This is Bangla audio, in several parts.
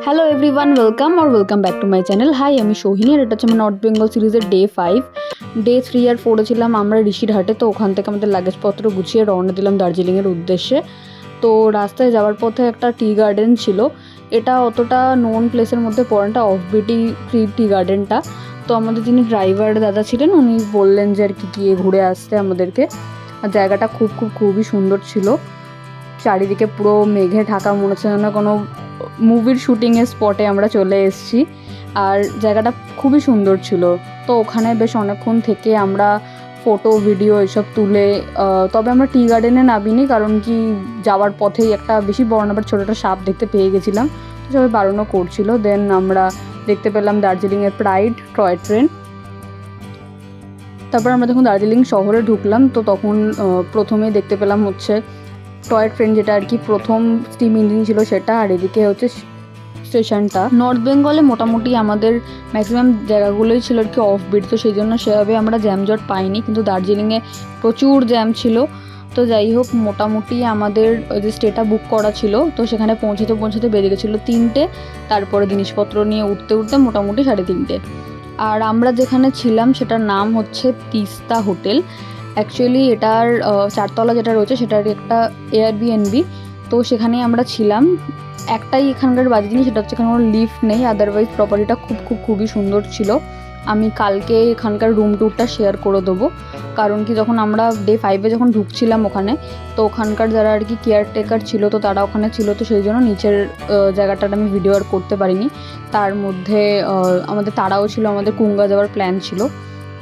Hello everyone, welcome back to my channel. Hi, আমি সোহিনী, আর এটা হচ্ছে আমার নর্থ বেঙ্গল সিরিজের ডে 5। ডে 3 আর 4 ছিলাম আমরা ঋষিরহাটে। তো ওখান থেকে আমাদের লাগেজপত্র গুছিয়ে রওনা দিলাম দার্জিলিংয়ের উদ্দেশ্যে। তো রাস্তায় যাওয়ার পথে একটা টি গার্ডেন ছিল। এটা অতটা নোন প্লেসের মধ্যে পড়ে না, অফবিটি টি গার্ডেনটা। তো আমাদের যিনি ড্রাইভার দাদা ছিলেন উনি বললেন যে আর কি গিয়ে ঘুরে আসতে আমাদেরকে। আর জায়গাটা খুবই সুন্দর ছিল। চারিদিকে পুরো মেঘে ঢাকা, মনে হচ্ছে যেন কোনো মুভির শুটিংয়ের স্পটে আমরা চলে এসেছি। আর জায়গাটা খুবই সুন্দর ছিল। তো ওখানে বেশ অনেকক্ষণ থেকে আমরা ফটো ভিডিও এসব তুলে, তবে আমরা টি গার্ডেনে নামিনি, কারণ কি যাওয়ার পথেই একটা বেশি বড় না বাট ছোটো একটা সাপ দেখতে পেয়ে গেছিলাম। তো সবাই বারণও করছিল। দেন আমরা দেখতে পেলাম দার্জিলিংয়ের প্রাইড টয় ট্রেন। তারপর আমরা যখন দার্জিলিং শহরে ঢুকলাম তো তখন প্রথমেই দেখতে পেলাম হচ্ছে টয় ট্রেন, যেটা আর কি প্রথম স্টিম ইঞ্জিন ছিল সেটা। আর এদিকে হচ্ছে স্টেশনটা। নর্থ বেঙ্গলে মোটামুটি আমাদের ম্যাক্সিমাম জায়গাগুলোই ছিল আর কি অফবিট, তো সেই জন্য সেভাবে আমরা জ্যামজট পাইনি। কিন্তু দার্জিলিংয়ে প্রচুর জ্যাম ছিল। তো যাই হোক, মোটামুটি আমাদের যে স্টেটা বুক করা ছিল তো সেখানে পৌঁছতে বেজে গেছিলো 3টে। তারপরে জিনিসপত্র নিয়ে উঠতে মোটামুটি 3:30। আর আমরা যেখানে ছিলাম সেটার নাম হচ্ছে তিস্তা হোটেল। অ্যাকচুয়ালি এটার 4তলা যেটা রয়েছে সেটার একটা এয়ারবিএনবি। তো সেখানেই আমরা ছিলাম। একটাই এখানকার বাজে জিনিস, সেটা হচ্ছে এখানে কোনো লিফট নেই। আদারওয়াইজ প্রপার্টিটা খুবই সুন্দর ছিল। আমি কালকে এখানকার রুম ট্যুরটা শেয়ার করে দেবো। কারণ কি যখন আমরা ডে 5-এ যখন ঢুকছিলাম ওখানে, তো ওখানকার যারা আর কি কেয়ারটেকার ছিল তো তারা ওখানে ছিল। তো সেই জন্য নিচের জায়গাটার আমি ভিডিও আর করতে পারিনি। তার মধ্যে আমাদের তারাও ছিল, আমাদের কুঙ্গা যাওয়ার প্ল্যান ছিল।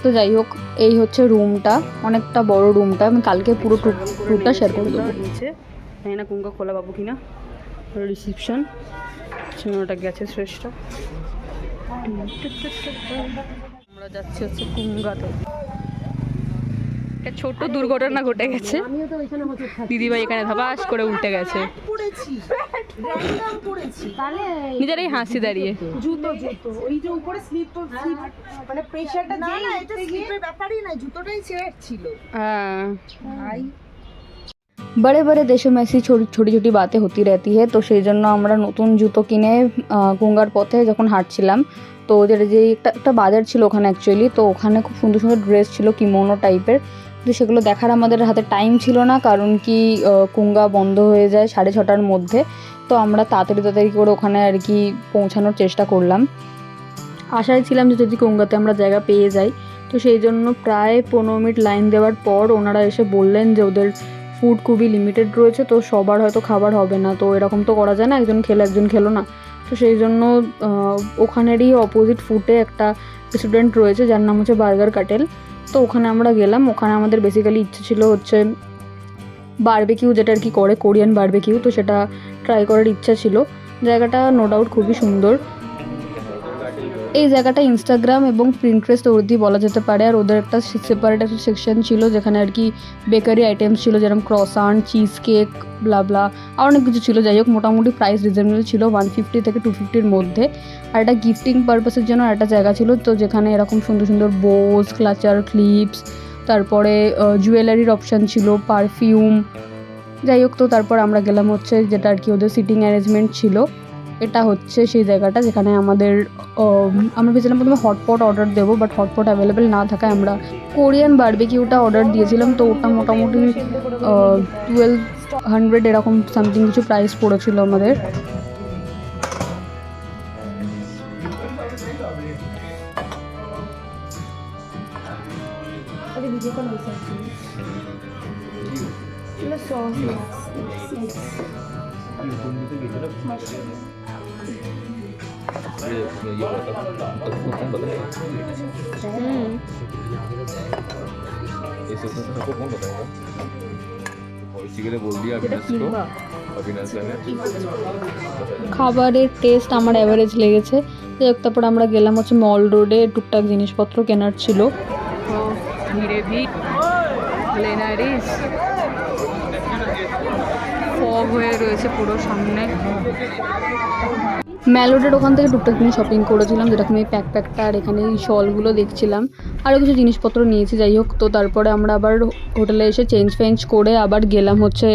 তো যাই হোক, এই হচ্ছে রুমটা, অনেকটা বড় রুমটা। আমি কালকে পুরো ট্যুরটা শেয়ার করে দেবো। নিচে জানি না কুঙ্গা খোলা পাবো কিনা। রিসিপশন ওটা গেছে শ্রেষ্ঠ। আমরা যাচ্ছি হচ্ছে কুঙ্গাতে। একটা ছোট্ট দুর্ঘটনা ঘটে গেছে। দিদিভাই এখানে ধবাস করে উল্টে গেছে। নিজেরাই হাসি দাঁড়িয়ে। জুতো ওই যে উপরে স্লিপ মানে প্রেসারটা না, এটা স্লিপের ব্যাপারই না, জুতোটাই ছেড়ে ছিল। হ্যাঁ ভাই, बड़े बड़े देशों में ऐसी छोटी छोटी बातें होती रहती है। তো সেই জন্য আমরা নতুন জুতো কিনে কুঙ্গার পথে যখন হাঁটছিলাম, তো ওদের যে একটা বাজার ছিল ওখানে অ্যাকচুয়ালি, তো ওখানে খুব সুন্দর সুন্দর ড্রেস ছিল কিমোনো টাইপের। তো সেগুলো দেখার আমাদের হাতে টাইম ছিল না, কারণ কি কুঙ্গা বন্ধ হয়ে যায় 6:30টার মধ্যে। তো আমরা তাড়াতাড়ি করে ওখানে আর কি পৌঁছানোর চেষ্টা করলাম। আশায় ছিলাম যে যদি কুঙ্গাতে আমরা জায়গা পেয়ে যাই। তো সেই জন্য প্রায় 15 মিনিট লাইন দেওয়ার পর ওনারা এসে বললেন যে ওদের ফুড খুবই লিমিটেড রয়েছে, তো সবার হয়তো খাবার হবে না। তো এরকম তো করা যায় না, একজন খেলো একজন খেলো না। তো সেই জন্য ওখানেরই অপোজিট ফুটে একটা রেস্টুরেন্ট রয়েছে যার নাম হচ্ছে বার্গার কাটেল। তো ওখানে আমরা গেলাম। ওখানে আমাদের বেসিক্যালি ইচ্ছে ছিল হচ্ছে বারবেকিউ, যেটা আর কি করে কোরিয়ান বারবেকিউ, তো সেটা ট্রাই করার ইচ্ছা ছিল। জায়গাটা নো ডাউট খুবই সুন্দর। এই জায়গাটা ইনস্টাগ্রাম এবং প্রিন্টারেস্ট অবধি বলা যেতে পারে। আর ওদের একটা সেপারেট একটা সেকশন ছিল যেখানে আর কি বেকারি আইটেমস ছিল, যেরকম ক্রসান, চিজ কেক, ব্লা আর অনেক কিছু ছিল। যাই হোক, মোটামুটি প্রাইস রিজনেবল ছিল, 150 থেকে 250-র মধ্যে। আর একটা গিফটিং পারপাসের জন্য একটা জায়গা ছিল, তো যেখানে এরকম সুন্দর সুন্দর বোস, ক্লাচার, ক্লিপস, তারপরে জুয়েলারির অপশান ছিল, পারফিউম। যাই হোক, তো তারপর আমরা গেলাম হচ্ছে যেটা আর কি ওদের সিটিং অ্যারেঞ্জমেন্ট ছিল। এটা হচ্ছে সেই জায়গাটা যেখানে আমরা ভেবেছিলাম প্রথমে হটপট অর্ডার দেবো, বাট হটপট অ্যাভেলেবেল না থাকায় আমরা কোরিয়ান বারবিকিউটা অর্ডার দিয়েছিলাম। তো ওটা মোটামুটি 1200 এরকম সামথিং কিছু প্রাইস পড়েছিল আমাদের। খাবারের টেস্ট আমার অ্যাভারেজ লেগেছে। যাই হোক, তারপর আমরা গেলাম হচ্ছে মল রোডে, টুকটাক জিনিসপত্র কেনার ছিল। ফগ হয়ে রয়েছে পুরো সামনে। ম্যালোডের ওখান থেকে টুকটাক জিনিস শপিং করেছিলাম, যেরকম এই প্যাকটা আর এখানে এই শলগুলো দেখছিলাম, আরও কিছু জিনিসপত্র নিয়েছি। যাই হোক, তো তারপরে আমরা আবার হোটেলে এসে চেঞ্জ করে আবার গেলাম হচ্ছে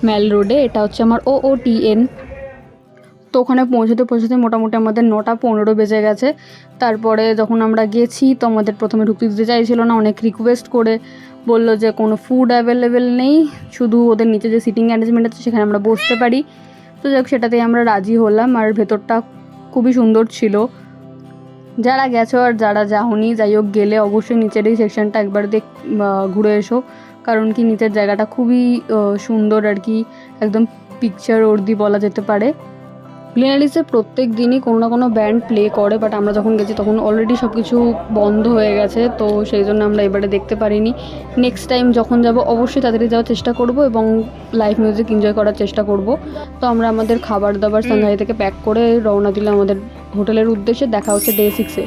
ম্যাল রোডে। এটা হচ্ছে আমার OOTN তো ওখানে পৌঁছতে পৌঁছতে মোটামুটি আমাদের 9:15 বেজে গেছে। তারপরে যখন আমরা গেছি তো আমাদের প্রথমে ঢুকতে দিতে চাইছিল না, অনেক রিকোয়েস্ট করে বললো যে কোনো ফুড অ্যাভেলেবেল নেই, শুধু ওদের নিচে যে সিটিং অ্যারেঞ্জমেন্ট আছে সেখানে আমরা বসতে পারি। তো যাক, সেটাতেই আমরা রাজি হলাম। আর ভেতরটা খুবই সুন্দর ছিল। যারা গেছো আর যারা যাওনি, যাই হোক গেলে অবশ্যই নিচের এই সেকশনটা একবার ঘুরে এসো, কারণ কি নিচের জায়গাটা খুবই সুন্দর আর কি, একদম পিকচার ওর্দি বলা যেতে পারে। গ্লেনারিসে প্রত্যেক দিনই কোনো না কোনো ব্যান্ড প্লে করে, বাট আমরা যখন গেছি তখন অলরেডি সব কিছু বন্ধ হয়ে গেছে, তো সেই জন্য আমরা এবারে দেখতে পারিনি। নেক্সট টাইম যখন যাব অবশ্যই তাড়াতাড়ি যাওয়ার চেষ্টা করব এবং লাইভ মিউজিক এনজয় করার চেষ্টা করব। তো আমরা আমাদের খাবার দাবার সাংহাই থেকে প্যাক করে রওনা দিলাম আমাদের হোটেলের উদ্দেশ্যে। দেখা হচ্ছে ডে 6-এ।